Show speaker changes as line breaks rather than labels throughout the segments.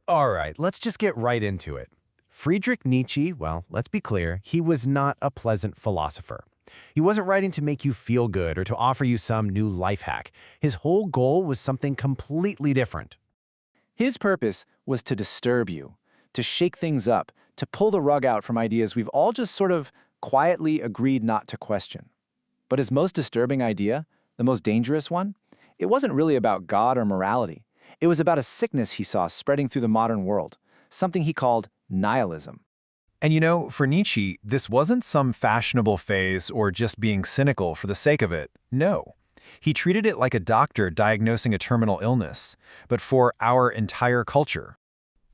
All right, let's just get right into it. Friedrich Nietzsche, well, let's be clear, he was not a pleasant philosopher. He wasn't writing to make you feel good or to offer you some new life hack. His whole goal was something completely different.
His purpose was to disturb you, to shake things up, to pull the rug out from ideas we've all just sort of quietly agreed not to question. But his most disturbing idea, the most dangerous one, it wasn't really about God or morality. It was about a sickness he saw spreading through the modern world, something he called nihilism.
And you know, for Nietzsche, this wasn't some fashionable phase or just being cynical for the sake of it. No. He treated it like a doctor diagnosing a terminal illness, but for our entire culture.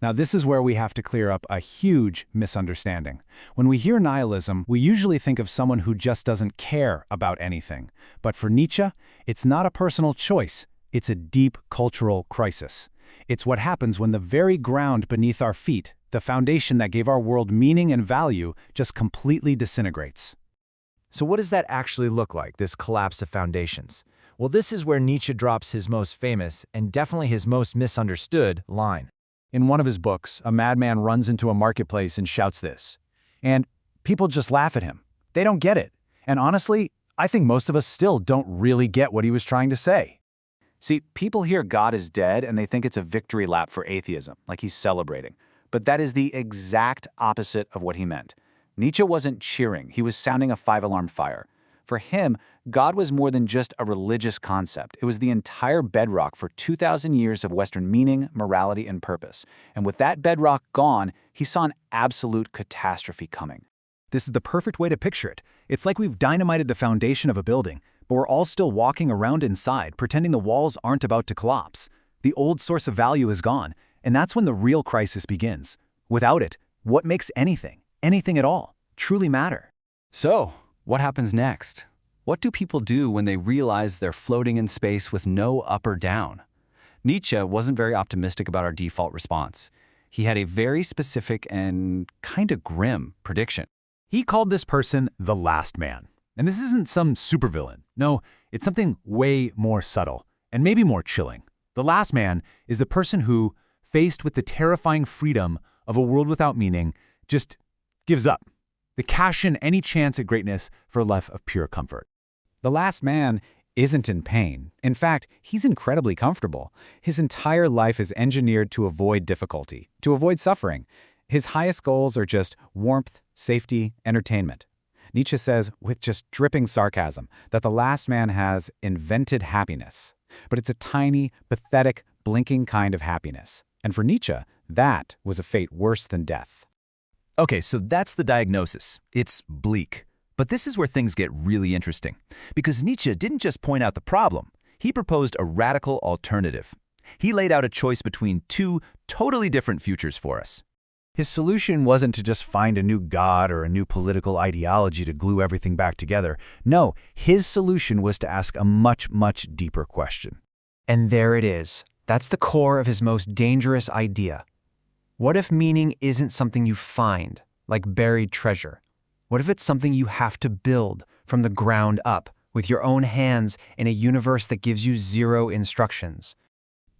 Now, this is where we have to clear up a huge misunderstanding. When we hear nihilism, we usually think of someone who just doesn't care about anything. But for Nietzsche, it's not a personal choice. It's a deep cultural crisis. It's what happens when the very ground beneath our feet, the foundation that gave our world meaning and value, just completely disintegrates.
So what does that actually look like, this collapse of foundations? Well, this is where Nietzsche drops his most famous, and definitely his most misunderstood, line.
In one of his books, a madman runs into a marketplace and shouts this. And people just laugh at him. They don't get it. And honestly, I think most of us still don't really get what he was trying to say.
See, people hear God is dead and they think it's a victory lap for atheism, like he's celebrating. But that is the exact opposite of what he meant. Nietzsche wasn't cheering, he was sounding a five-alarm fire. For him, God was more than just a religious concept. It was the entire bedrock for 2,000 years of Western meaning, morality, and purpose. And with that bedrock gone, he saw an absolute catastrophe coming.
This is the perfect way to picture it. It's like we've dynamited the foundation of a building, but we're all still walking around inside, pretending the walls aren't about to collapse. The old source of value is gone, and that's when the real crisis begins. Without it, what makes anything at all, truly matter?
So, what happens next? What do people do when they realize they're floating in space with no up or down? Nietzsche wasn't very optimistic about our default response. He had a very specific and kind of grim prediction.
He called this person the last man. And this isn't some supervillain. No, it's something way more subtle and maybe more chilling. The last man is the person who, faced with the terrifying freedom of a world without meaning, just gives up. They cash in any chance at greatness for a life of pure comfort. The last man isn't in pain. In fact, he's incredibly comfortable. His entire life is engineered to avoid difficulty, to avoid suffering. His highest goals are just warmth, safety, entertainment. Nietzsche says, with just dripping sarcasm, that the last man has invented happiness. But it's a tiny, pathetic, blinking kind of happiness. And for Nietzsche, that was a fate worse than death.
Okay, so that's the diagnosis. It's bleak. But this is where things get really interesting. Because Nietzsche didn't just point out the problem. He proposed a radical alternative. He laid out a choice between two totally different futures for us. His solution wasn't to just find a new god or a new political ideology to glue everything back together. No, his solution was to ask a much, much deeper question.
And there it is. That's the core of his most dangerous idea. What if meaning isn't something you find, like buried treasure? What if it's something you have to build from the ground up, with your own hands in a universe that gives you zero instructions?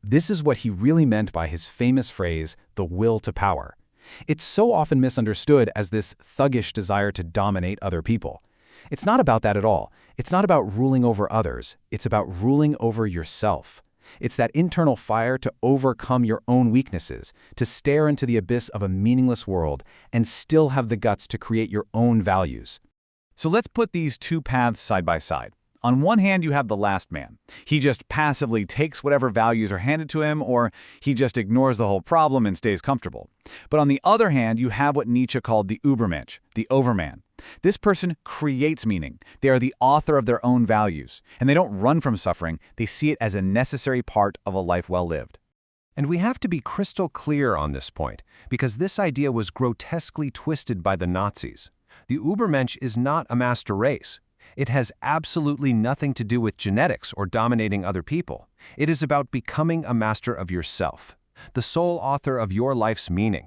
This is what he really meant by his famous phrase, the will to power. It's so often misunderstood as this thuggish desire to dominate other people. It's not about that at all. It's not about ruling over others. It's about ruling over yourself. It's that internal fire to overcome your own weaknesses, to stare into the abyss of a meaningless world, and still have the guts to create your own values.
So let's put these two paths side by side. On one hand, you have the last man. He just passively takes whatever values are handed to him, or he just ignores the whole problem and stays comfortable. But on the other hand, you have what Nietzsche called the Übermensch, the overman. This person creates meaning. They are the author of their own values, and they don't run from suffering. They see it as a necessary part of a life well lived.
And we have to be crystal clear on this point, because this idea was grotesquely twisted by the Nazis. The Übermensch is not a master race. It has absolutely nothing to do with genetics or dominating other people. It is about becoming a master of yourself, the sole author of your life's meaning.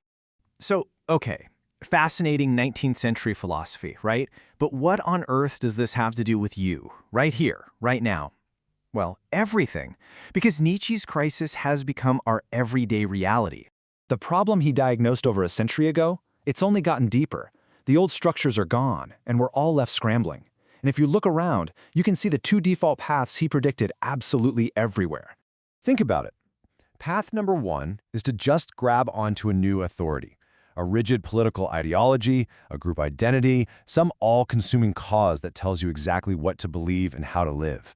So, okay, fascinating 19th century philosophy, right? But what on earth does this have to do with you, right here, right now? Well, everything, because Nietzsche's crisis has become our everyday reality.
The problem he diagnosed over a century ago, it's only gotten deeper. The old structures are gone, and we're all left scrambling. And if you look around, you can see the two default paths he predicted absolutely everywhere.
Think about it. Path number 1 is to just grab onto a new authority, a rigid political ideology, a group identity, some all-consuming cause that tells you exactly what to believe and how to live.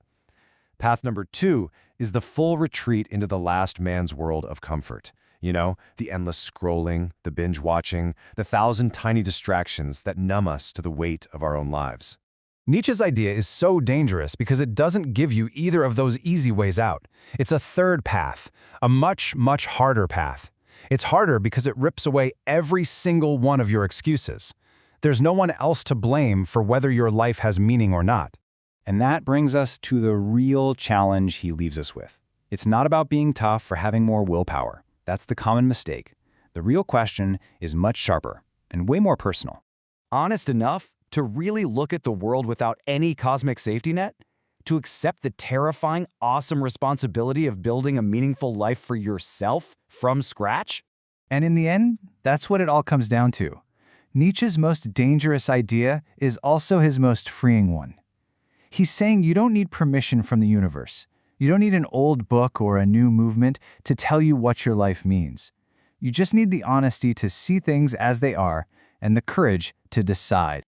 Path number 2 is the full retreat into the last man's world of comfort. You know, the endless scrolling, the binge-watching, the 1,000 tiny distractions that numb us to the weight of our own lives.
Nietzsche's idea is so dangerous because it doesn't give you either of those easy ways out. It's a third path, a much, much harder path. It's harder because it rips away every single one of your excuses. There's no one else to blame for whether your life has meaning or not.
And that brings us to the real challenge he leaves us with. It's not about being tough or having more willpower. That's the common mistake. The real question is much sharper and way more personal.
Honest enough to really look at the world without any cosmic safety net? To accept the terrifying, awesome responsibility of building a meaningful life for yourself from scratch?
And in the end, that's what it all comes down to. Nietzsche's most dangerous idea is also his most freeing one. He's saying you don't need permission from the universe. You don't need an old book or a new movement to tell you what your life means. You just need the honesty to see things as they are and the courage to decide.